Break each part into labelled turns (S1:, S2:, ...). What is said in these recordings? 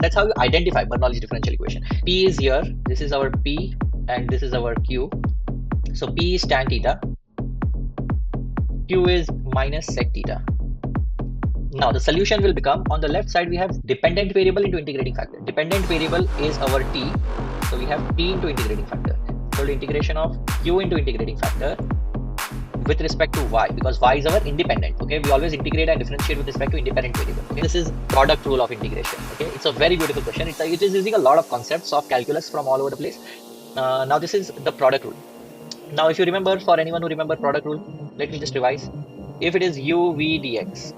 S1: That's how you identify Bernoulli differential equation. P is here, this is our P and this is our Q. So P is tan theta, Q is minus sec theta. Now the solution will become, on the left side we have dependent variable into integrating factor. Dependent variable is our T, so we have T into integrating factor. So the integration of Q into integrating factor with respect to y, because y is our independent. Okay, we always integrate and differentiate with respect to independent variable. Okay, this is product rule of integration. Okay, it's a very beautiful question. It is using a lot of concepts of calculus from all over the place. Now this is the product rule. Now if you remember, for anyone who remember product rule, let me just revise. If it is u v dx.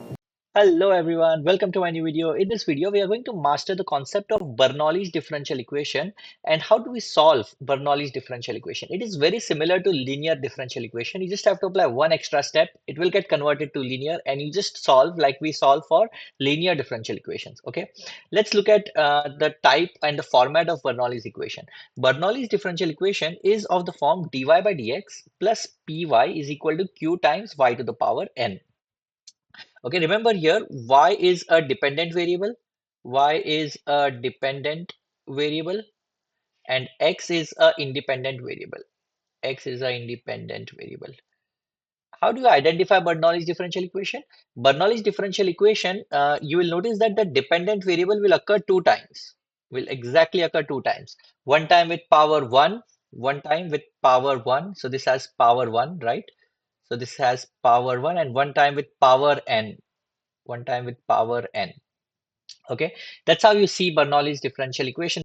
S1: Hello everyone, welcome to my new video. In this video, we are going to master the concept of Bernoulli's differential equation and how do we solve Bernoulli's differential equation. It is very similar to linear differential equation. You just have to apply one extra step. It will get converted to linear and you just solve like we solve for linear differential equations. Okay, let's look at the type and the format of Bernoulli's equation. Bernoulli's differential equation is of the form dy by dx plus py is equal to q times y to the power n. Okay, remember here, y is a dependent variable, y is a dependent variable, and x is a independent variable. X is a independent variable. How do you identify Bernoulli's differential equation? Bernoulli's differential equation, you will notice that the dependent variable will occur two times, will exactly occur two times. One time with power 1, one time with power 1. So this has power 1, right? So this has power 1 and one time with power n. One time with power n. Okay, that's how you see Bernoulli's differential equation.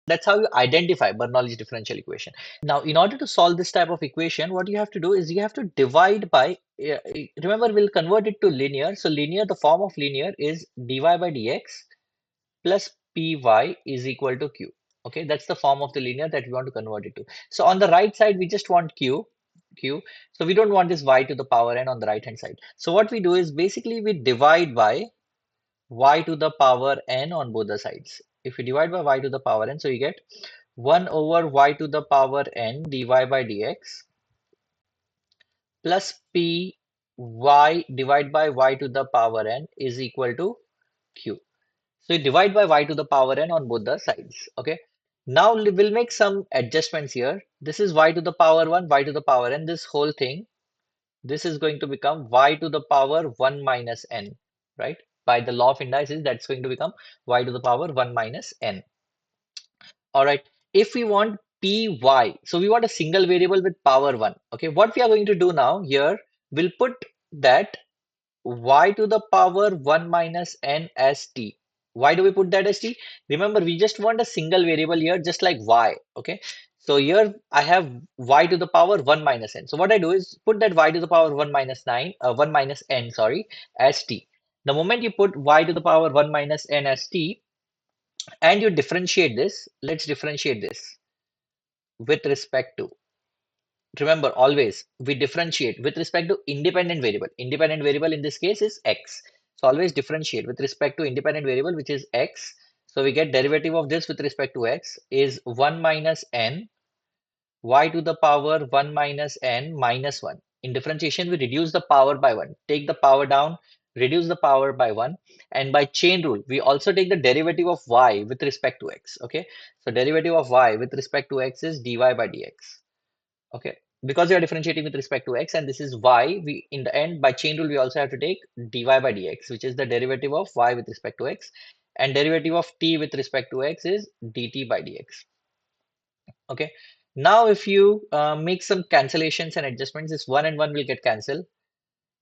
S1: That's how you identify Bernoulli's differential equation. Now, in order to solve this type of equation, what you have to do is you have to divide by, remember, we'll convert it to linear. So linear, the form of linear is dy by dx plus py is equal to q. Okay, that's the form of the linear that we want to convert it to. So on the right side, we just want q. So we don't want this y to the power n on the right hand side. So what we do is basically we divide by y to the power n on both the sides. If you divide by y to the power n, so you get 1 over y to the power n dy by dx plus p y divided by y to the power n is equal to q. So you divide by y to the power n on both the sides. Okay. Now we'll make some adjustments here. This is y to the power 1, y to the power n. This whole thing, this is going to become y to the power 1 minus n, right? By the law of indices, that's going to become y to the power 1 minus n. All right. If we want py, so we want a single variable with power 1. Okay. What we are going to do now here, we'll put that y to the power 1 minus n as t. Why do we put that as t? Remember, we just want a single variable here, just like y. Okay. So here I have y to the power 1 minus n. So what I do is put that y to the power 1 minus 1 minus n, sorry, as t. The moment you put y to the power 1 minus n as t and you differentiate this, let's differentiate this with respect to, remember, always we differentiate with respect to independent variable. Independent variable in this case is x. So always differentiate with respect to independent variable, which is x. So we get derivative of this with respect to x is 1 minus n y to the power 1 minus n minus 1. In differentiation, we reduce the power by 1. Take the power down, reduce the power by 1. And by chain rule, we also take the derivative of y with respect to x. Okay. So derivative of y with respect to x is dy by dx. Okay, because we are differentiating with respect to x and this is y, we in the end by chain rule we also have to take dy by dx, which is the derivative of y with respect to x, and derivative of t with respect to x is dt by dx. Okay, now if you make some cancellations and adjustments, this 1 and 1 will get cancelled.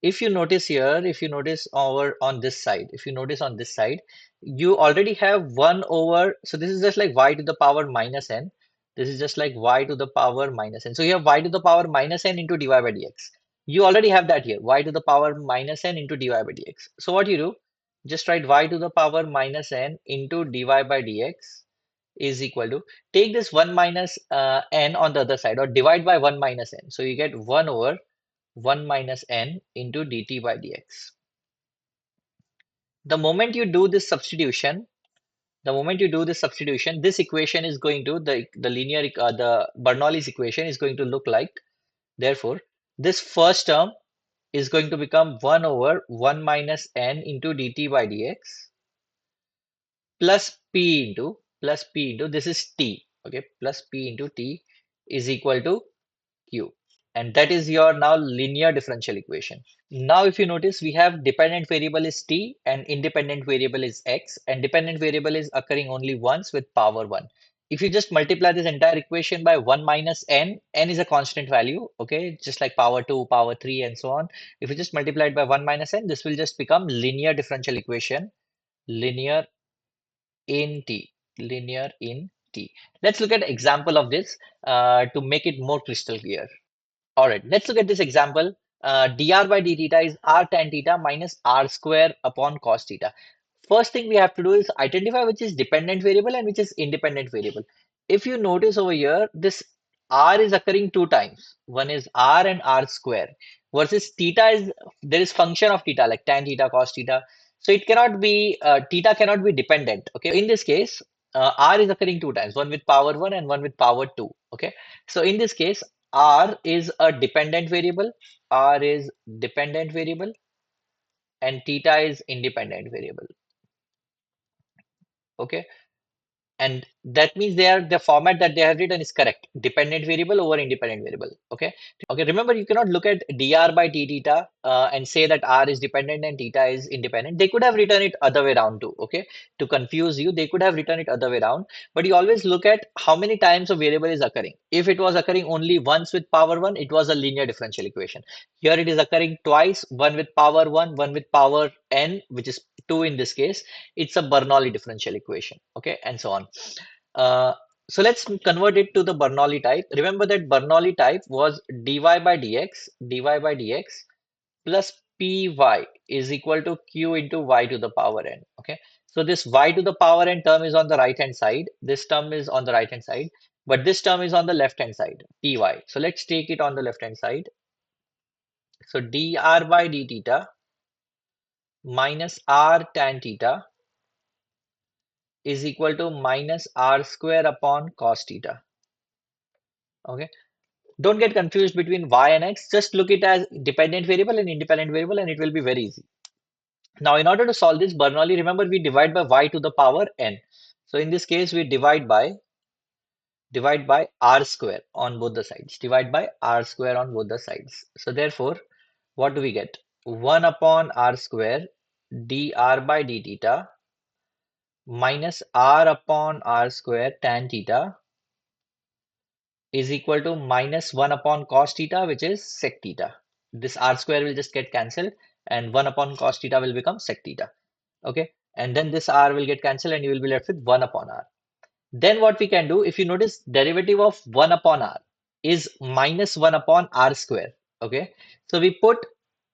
S1: If you notice here, if you notice over on this side, if you notice on this side, you already have 1 over, so this is just like y to the power minus n. This is just like y to the power minus n. So you have y to the power minus n into dy by dx. You already have that here, y to the power minus n into dy by dx. So what you do, just write y to the power minus n into dy by dx is equal to, take this 1 minus n on the other side or divide by 1 minus n. So you get 1 over 1 minus n into dt by dx. The moment you do this substitution, The moment you do this substitution, this equation is going to the Bernoulli's equation is going to look like, therefore, this first term is going to become 1 over 1 minus n into dt by dx plus p into this is t, okay, plus p into t is equal to q. And that is your now linear differential equation. Now, if you notice, we have dependent variable is t and independent variable is x, and dependent variable is occurring only once with power 1. If you just multiply this entire equation by 1 minus n is a constant value, okay, just like power 2, power 3, and so on. If you just multiply it by 1 minus n, this will just become linear differential equation, linear in t, linear in t. Let's look at example of this to make it more crystal clear. All right, let's look at this example. Dr by d theta is r tan theta minus r square upon cos theta. First thing we have to do is identify which is dependent variable and which is independent variable. If you notice over here, this r is occurring two times. One is r and r square versus theta is, there is function of theta like tan theta, cos theta. So it cannot be, theta cannot be dependent. Okay, in this case, r is occurring two times, one with power 1 and one with power 2. Okay, so in this case, R is a dependent variable, R is dependent variable, and theta is independent variable. Okay, and that means the format that they have written is correct. Dependent variable over independent variable. Okay. Okay. Remember, you cannot look at dr by d theta and say that r is dependent and theta is independent. They could have written it other way around too. Okay. To confuse you, they could have written it other way around. But you always look at how many times a variable is occurring. If it was occurring only once with power 1, it was a linear differential equation. Here it is occurring twice, one with power 1, one with power n, which is 2 in this case. It's a Bernoulli differential equation. Okay, and so on. Uh, so let's convert it to the Bernoulli type. Remember that Bernoulli type was dy by dx plus py is equal to q into y to the power n. Okay, so this y to the power n term is on the right hand side. This term is on the right hand side, but this term is on the left hand side, py. So let's take it on the left hand side. So dr by d theta minus r tan theta is equal to minus r square upon cos theta. Okay. Don't get confused between y and x. Just look it as dependent variable and independent variable, and it will be very easy. Now, in order to solve this, Bernoulli, remember we divide by y to the power n. So in this case, we divide by r square on both the sides. Divide by r square on both the sides. So therefore, what do we get? 1 upon r square dr by d theta minus r upon r square tan theta is equal to minus 1 upon cos theta, which is sec theta. This r square will just get cancelled, and 1 upon cos theta will become sec theta. Okay, and then this r will get cancelled, and you will be left with 1 upon r. Then what we can do, if you notice, derivative of 1 upon r is minus 1 upon r square. Okay, so we put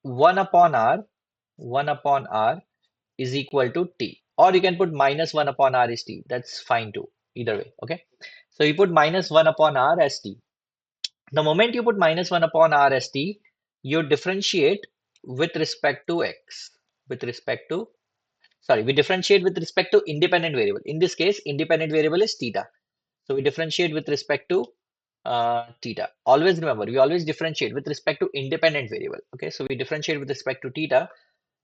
S1: 1 upon r is equal to t, or you can put minus 1 upon r is t. That's fine too, either way. Okay, so you put minus 1 upon r as t. The moment you put minus 1 upon r as t, you differentiate with respect to x, with respect to, sorry, we differentiate with respect to independent variable. In this case, independent variable is theta. So we differentiate with respect to theta. Always remember, we always differentiate with respect to independent variable. Okay, so we differentiate with respect to theta.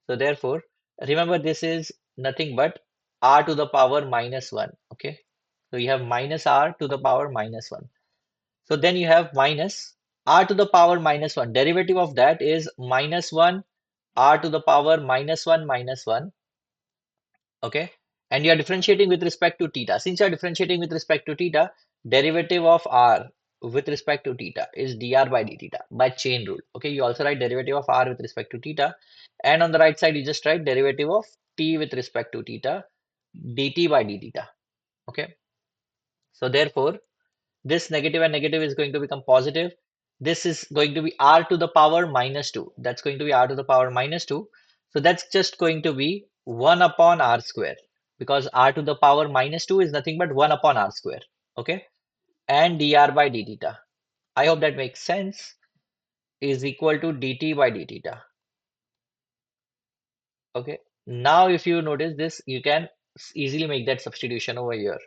S1: So therefore, remember this is nothing but r to the power minus 1. Okay, so you have minus r to the power minus 1. So then you have minus r to the power minus 1. Derivative of that is minus 1 r to the power minus 1 minus 1. Okay. And you are differentiating with respect to theta. Since you are differentiating with respect to theta, derivative of r with respect to theta is dr by d theta by chain rule. Okay. You also write derivative of r with respect to theta. And on the right side, you just write derivative of t with respect to theta dt by d theta. Okay. So therefore, this negative and negative is going to become positive. This is going to be r to the power minus 2. That's going to be r to the power minus 2. So that's just going to be 1 upon r square, because r to the power minus 2 is nothing but 1 upon r square. Okay. And dr by d theta, I hope that makes sense, is equal to dt by d theta. Okay. Now, if you notice this, you can easily make that substitution over here.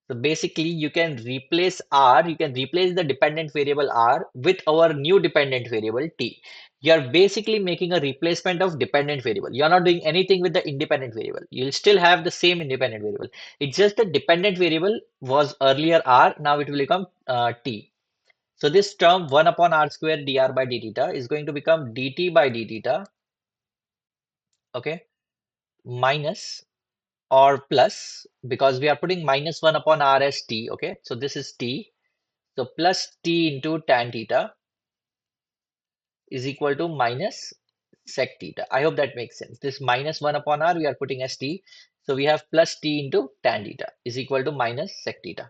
S1: So basically, you can replace R, you can replace the dependent variable R with our new dependent variable T. You're basically making a replacement of dependent variable. You're not doing anything with the independent variable. You'll still have the same independent variable. It's just the dependent variable was earlier R, now it will become T. So this term 1 upon R square dr by d theta is going to become dt by d theta, okay, minus or plus, because we are putting minus 1 upon R as T, okay, so this is T. So plus T into tan theta is equal to minus sec theta. I hope that makes sense. This minus 1 upon R we are putting as T. So we have plus T into tan theta is equal to minus sec theta.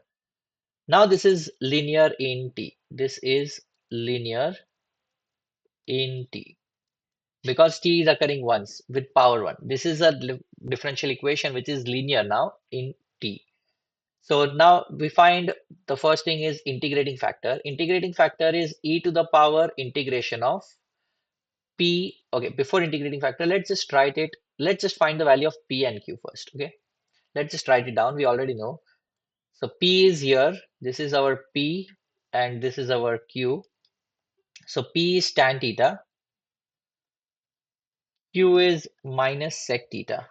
S1: Now this is linear in T. This is linear in T because T is occurring once with power 1. This is a differential equation which is linear now in T. So now we find the first thing is integrating factor. Integrating factor is e to the power integration of p. Okay, before integrating factor, let's just write it. Let's just find the value of p and q first. Okay, let's just write it down. We already know. So p is here. This is our p and this is our q. So p is tan theta. Q is minus sec theta.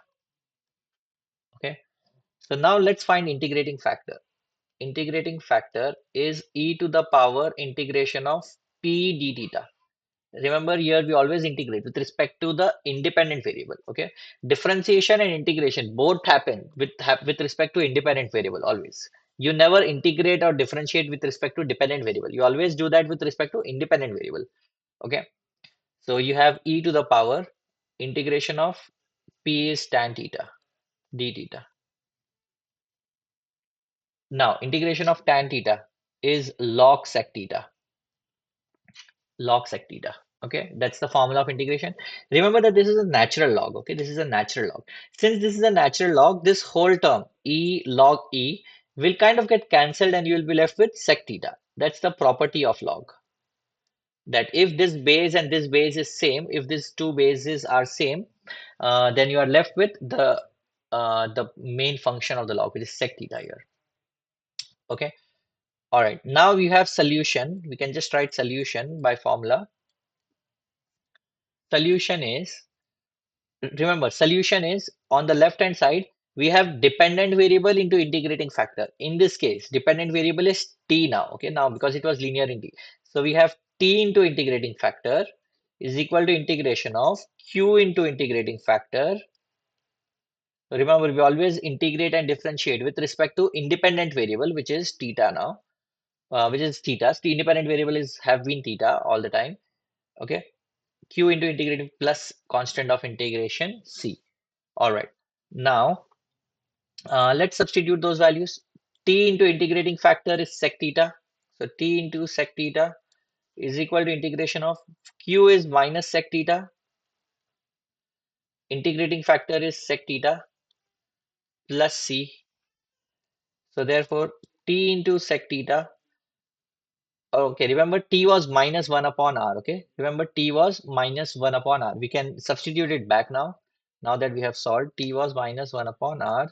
S1: Okay. So now let's find integrating factor. Integrating factor is e to the power integration of p d theta. Remember here we always integrate with respect to the independent variable. Okay, differentiation and integration both happen with respect to independent variable always. You never integrate or differentiate with respect to dependent variable. You always do that with respect to independent variable. Okay, so you have e to the power integration of p is tan theta d theta. Now integration of tan theta is log sec theta. Log sec theta. Okay, that's the formula of integration. Remember that this is a natural log. Okay, this is a natural log. Since this is a natural log, this whole term e log e will kind of get cancelled and you will be left with sec theta. That's the property of log. That if this base and this base is same, if these two bases are same, then you are left with the main function of the log, which is sec theta here. Okay. All right. Now we have solution. We can just write solution by formula. Solution is, remember, solution is on the left hand side, we have dependent variable into integrating factor. In this case, dependent variable is t now. Okay, now because it was linear in t. So we have t into integrating factor is equal to integration of q into integrating factor. Remember, we always integrate and differentiate with respect to independent variable, which is theta now, which is theta. The independent variable is have been theta all the time. Okay, q into integrating plus constant of integration c. All right. Now, let's substitute those values. T into integrating factor is sec theta. So T into sec theta is equal to integration of Q is minus sec theta. Integrating factor is sec theta plus C. So therefore, T into sec theta. Okay, remember T was minus 1 upon R. Okay, remember T was minus 1 upon R. We can substitute it back now. Now that we have solved, T was minus 1 upon R.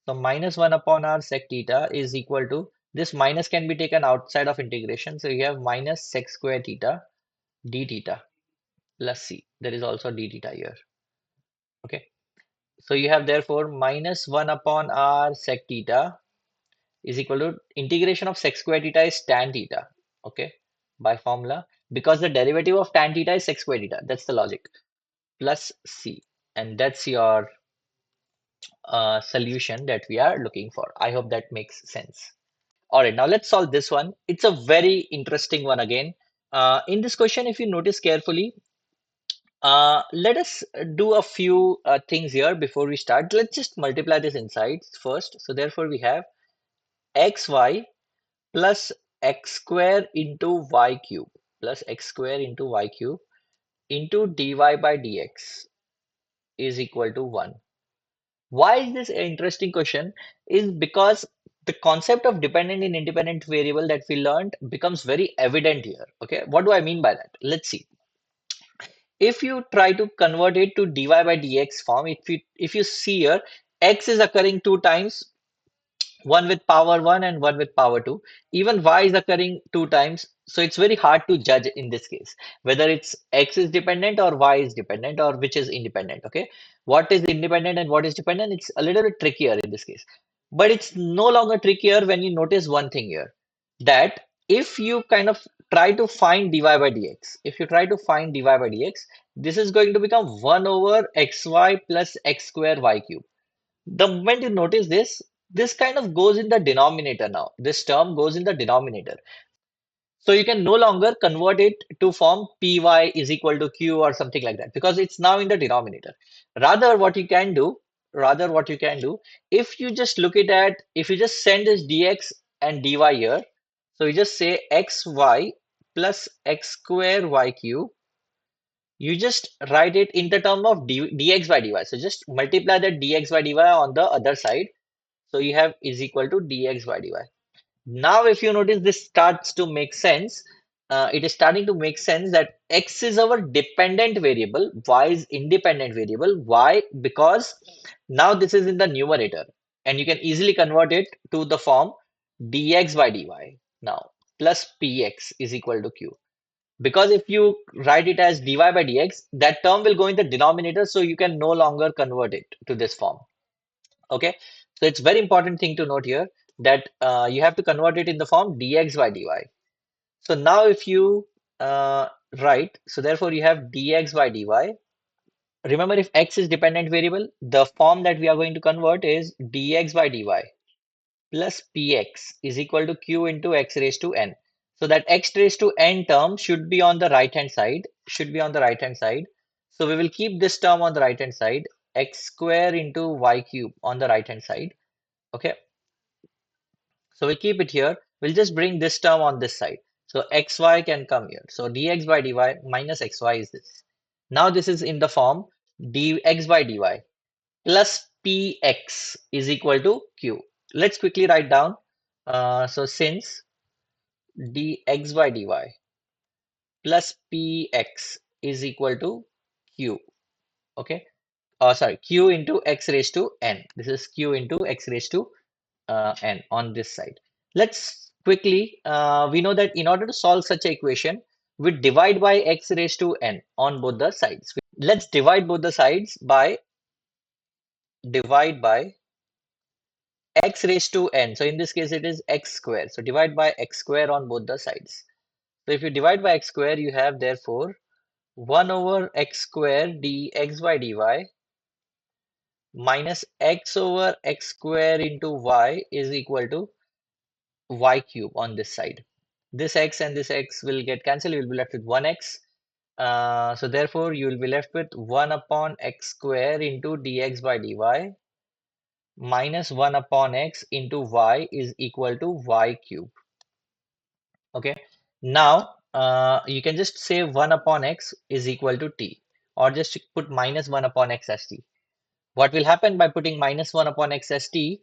S1: So minus 1 upon r sec theta is equal to, this minus can be taken outside of integration. So you have minus sec square theta d theta plus c. There is also d theta here. Okay. So you have therefore minus 1 upon r sec theta is equal to integration of sec square theta is tan theta. Okay. By formula, because the derivative of tan theta is sec square theta. That's the logic. Plus c. And that's your solution that we are looking for. I hope that makes sense. All right, now let's solve this one. It's a very interesting one again. In this question, if you notice carefully, let us do a few things here before we start. Let's just multiply this inside first. So therefore, we have xy plus x square into y cube plus x square into y cube into dy by dx is equal to 1. Why is this an interesting question? Is because the concept of dependent and independent variable that we learned becomes very evident here. Okay, what do I mean by that? Let's see. if you try to convert it to dy by dx form, if you see here, x is occurring two times, one with power 1 and one with power 2. Even y is occurring two times. So it's very hard to judge in this case whether it's x is dependent or y is dependent or which is independent. Okay. What is independent and what is dependent? It's a little bit trickier in this case. But it's no longer trickier when you notice one thing here, that if you kind of try to find dy by dx, if you try to find dy by dx, this is going to become 1 over xy plus x square y cube. The moment you notice this, this kind of goes in the denominator now. This term goes in the denominator. So you can no longer convert it to form py is equal to q or something like that because it's now in the denominator. Rather, what you can do, if you just look at, if you just send this dx and dy here, so you just say xy plus x square y cube, you just write it in the term of dx by dy. So just multiply that dx by dy on the other side. So you have is equal to dx by dy. Now, if you notice, this starts to make sense. It is starting to make sense that x is our dependent variable, y is independent variable. Why? Because now this is in the numerator, and you can easily convert it to the form dx by dy now plus px is equal to q. Because if you write it as dy by dx, that term will go in the denominator, so you can no longer convert it to this form. Okay, so it's very important thing to note here that you have to convert it in the form dx by dy. So now if you write, so therefore you have dx by dy. Remember, if x is dependent variable, the form that we are going to convert is dx by dy plus px is equal to q into x raised to n. So that x raised to n term should be on the right hand side, So we will keep this term on the right hand side, x square into y cube on the right hand side. Okay, so we keep it here. We'll just bring this term on this side. So xy can come here. So dx by dy minus xy is this. Now this is in the form dx by dy plus px is equal to q. Let's quickly write down. So since dx by dy plus px is equal to q. Okay. Sorry, q into x raised to n. This is q into x raised to n on this side. Let's quickly, we know that in order to solve such an equation, we divide by x raised to n on both the sides. Let's divide both the sides by x raised to n. So in this case, it is x square. So divide by x square on both the sides. So if you divide by x square, you have therefore 1 over x square dx by dy minus x over x square into y is equal to y cube on this side. This x and this x will get cancelled. You will be left with 1x. So therefore, you will be left with 1 upon x square into dx by dy minus 1 upon x into y is equal to y cube. Okay. Now, you can just say 1 upon x is equal to t, or just put minus 1 upon x as t. What will happen by putting minus 1 upon x as t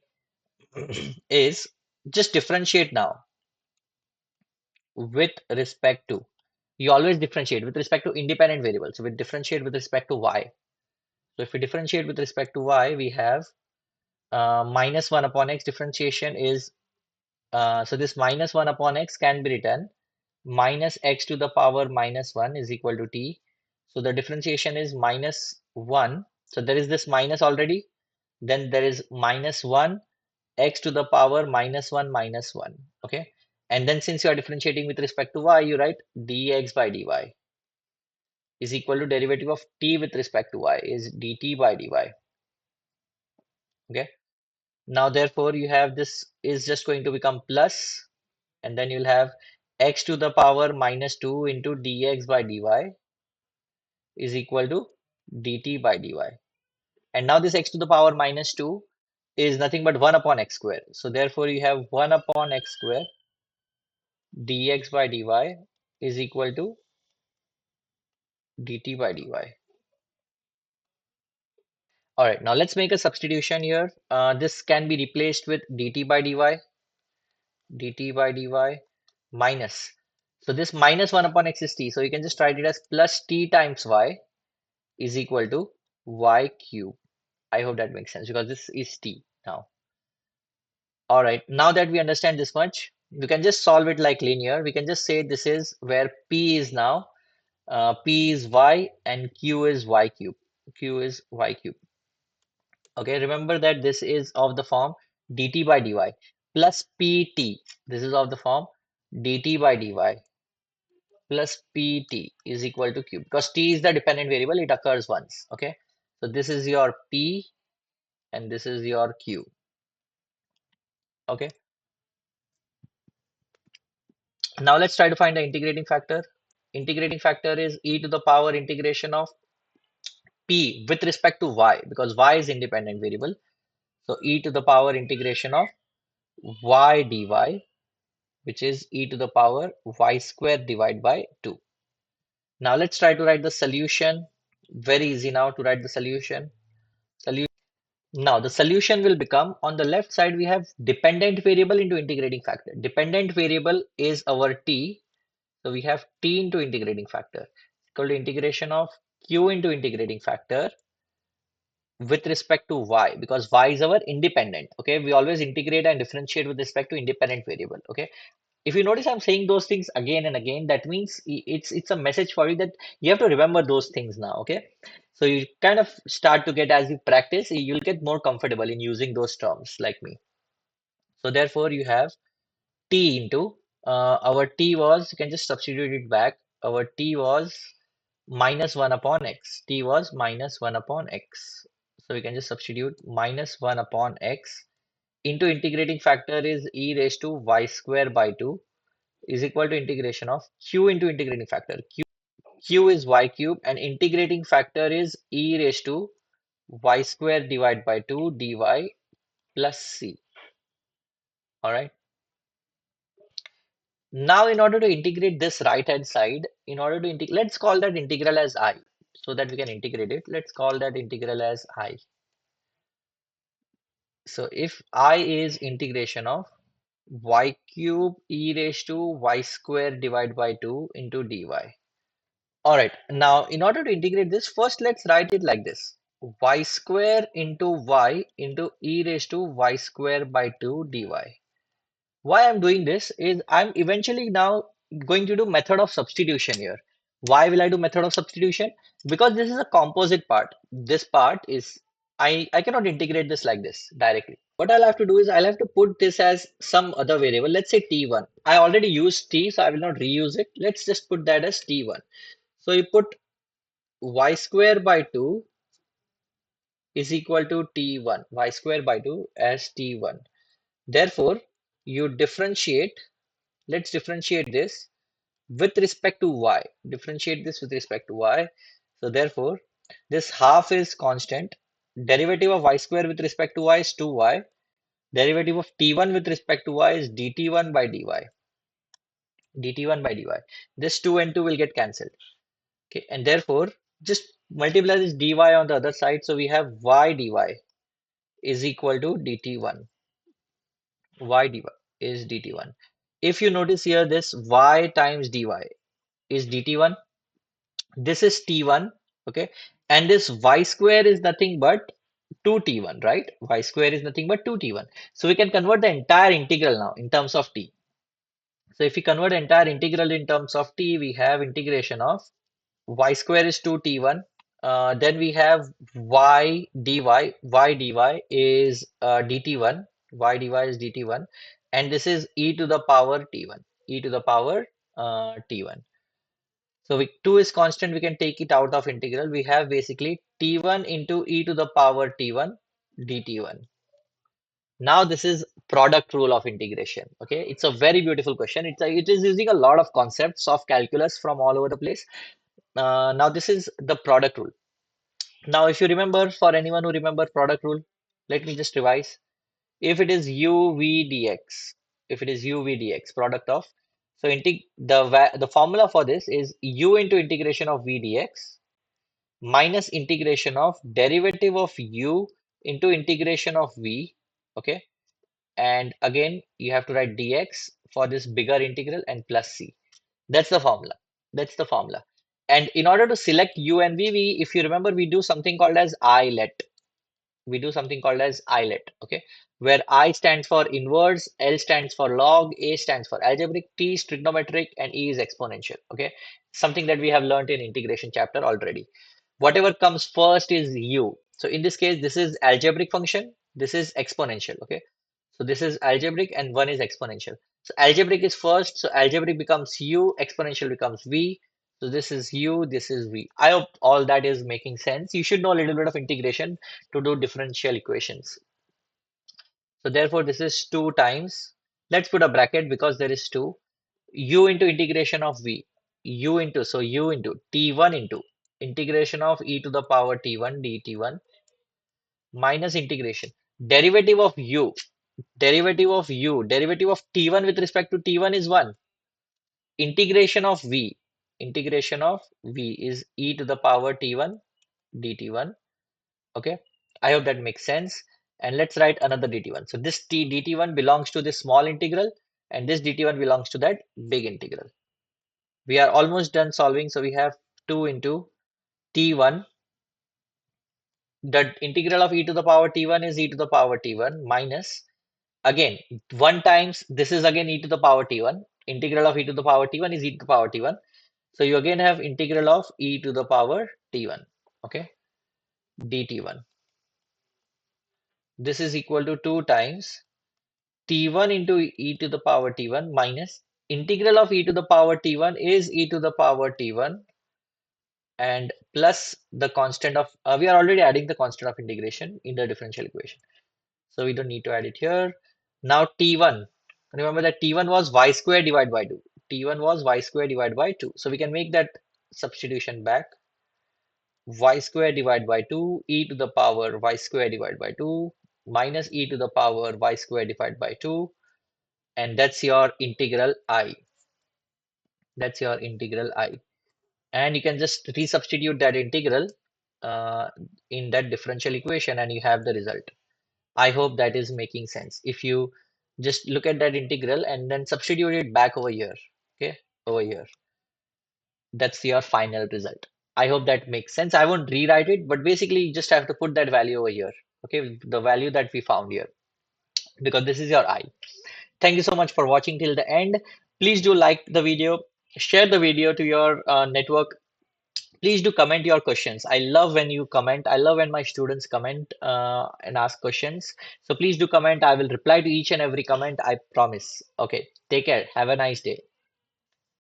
S1: is just differentiate now with respect to, you always differentiate with respect to independent variables. So we differentiate with respect to y. So if we differentiate with respect to y, we have minus 1 upon x differentiation is, so this minus 1 upon x can be written minus x to the power minus 1 is equal to t. So the differentiation is minus 1. So there is this minus already. Then there is minus 1 x to the power minus 1 minus 1. Okay. And then since you are differentiating with respect to y, you write dx by dy is equal to derivative of t with respect to y is dt by dy. Okay. Now, therefore, you have this is just going to become plus, and then you'll have x to the power minus 2 into dx by dy is equal to dt by dy. And now this x to the power minus 2 is nothing but 1 upon x square. So therefore, you have 1 upon x square dx by dy is equal to dt by dy. All right, now let's make a substitution here. This can be replaced with dt by dy minus. So this minus 1 upon x is t. So you can just write it as plus t times y is equal to y cube. I hope that makes sense because this is t now. All right, now that we understand this much, we can just solve it like linear. We can just say this is where p is now. P is y and q is y cube. Q is y cube. Okay, remember that this is of the form dt by dy plus pt. This is of the form dt by dy plus pt is equal to q because t is the dependent variable, it occurs once. Okay, so this is your p and this is your q. Okay, now let's try to find the integrating factor. Integrating factor is e to the power integration of p with respect to y because y is independent variable. So e to the power integration of y dy, which is e to the power y square divided by 2. Now let's try to write the solution. Very easy now to write the solution. Now the solution will become, on the left side we have dependent variable into integrating factor. Dependent variable is our t. So we have t into integrating factor equal to integration of q into integrating factor with respect to y because y is our independent. Okay, we always integrate and differentiate with respect to independent variable. Okay, if you notice I'm saying those things again and again, that means it's a message for you that you have to remember those things now. Okay, so you kind of start to get, as you practice, you'll get more comfortable in using those terms like me. So therefore you have t into our t was, you can just substitute it back. Our t was minus 1 upon x. T was minus 1 upon x. So we can just substitute minus 1 upon x into integrating factor is e raised to y square by 2 is equal to integration of q into integrating factor. Q is y cube and integrating factor is e raised to y square divided by 2 dy plus c. All right. Now, in order to integrate this right hand side, in order to integrate, let's call that integral as I so that we can integrate it. Let's call that integral as I. So if I is integration of y cube e raised to y square divided by 2 into dy. All right, now in order to integrate this, first let's write it like this. Y square into y into e raised to y square by 2 dy. Why I'm doing this is I'm eventually now going to do method of substitution here. Why will I do method of substitution? Because this is a composite part. This part is, I cannot integrate this like this directly. What I'll have to do is I'll have to put this as some other variable. Let's say t1. I already used t, so I will not reuse it. Let's just put that as t1. So you put y square by 2 is equal to t1, y square by 2 as t1. Therefore, you differentiate, let's differentiate this with respect to y. Differentiate this with respect to y. So therefore, this half is constant. Derivative of y square with respect to y is 2y. Derivative of t1 with respect to y is dt1 by dy. dt1 by dy. This 2 and 2 will get cancelled. Okay, and therefore, just multiply this dy on the other side. So we have y dy is equal to dt1. Y dy is dt1. If you notice here, this y times dy is dt1. This is t1. Okay, and this y square is nothing but 2t1, right? Y square is nothing but 2t1. So we can convert the entire integral now in terms of t. So if we convert the entire integral in terms of t, we have integration of y square is 2t1. Then we have y dy. Y dy is dt1. Y dy is dt1. And this is e to the power t1. E to the power t1. So 2 is constant. We can take it out of integral. We have basically t1 into e to the power t1 dt1. Now this is product rule of integration. Okay, it's a very beautiful question. It is using a lot of concepts of calculus from all over the place. Now this is the product rule. Now, if you remember, for anyone who remember product rule, let me just revise. If it is u v dx, if it is u v dx, product of, so the formula for this is u into integration of v dx minus integration of derivative of u into integration of v. Okay, and again you have to write dx for this bigger integral and plus c. That's the formula. That's the formula. And in order to select u and v, if you remember, we do something called as I-let. We do something called as I-let, okay, where I stands for inverse, L stands for log, A stands for algebraic, T is trigonometric, and E is exponential, okay, something that we have learned in integration chapter already. Whatever comes first is u. So in this case, this is algebraic function, this is exponential, okay. So this is algebraic and one is exponential. So algebraic is first, so algebraic becomes u, exponential becomes v. So this is u, this is v. I hope all that is making sense. You should know a little bit of integration to do differential equations. So therefore, this is 2 times. Let's put a bracket because there is 2. U into integration of v. U into, so u into t1 into integration of e to the power t1 dt1 minus integration. Derivative of u. Derivative of t1 with respect to t1 is 1. Integration of v. Integration of v is e to the power t1 dt1. Okay, I hope that makes sense. And let's write another dt1. So this dt1 belongs to this small integral, and this dt1 belongs to that big integral. We are almost done solving. So we have 2 into t1. The integral of e to the power t1 is e to the power t1 minus, again, 1 times this is again e to the power t1. Integral of e to the power t1 is e to the power t1. So you again have integral of e to the power t1. Okay, dt1. This is equal to 2 times t1 into e to the power t1 minus integral of e to the power t1 is e to the power t1 and plus the constant of, we are already adding the constant of integration in the differential equation. So we don't need to add it here. Now t1, remember that t1 was y squared divided by 2. T1 was y squared divided by 2. So we can make that substitution back. Y squared divided by 2 e to the power y squared divided by 2 minus e to the power y squared divided by 2, and that's your integral I. That's your integral I. And you can just resubstitute that integral uh, in that differential equation and you have the result. I hope that is making sense. If you just look at that integral and then substitute it back over here, okay, over here, that's your final result. I hope that makes sense. I won't rewrite it, but basically you just have to put that value over here, okay, the value that we found here, because this is your I. Thank you so much for watching till the end. Please do like the video, share the video to your network. Please do comment your questions. I love when you comment. I love when my students comment and ask questions. So please do comment. I will reply to each and every comment. I promise. Okay. Take care. Have a nice day.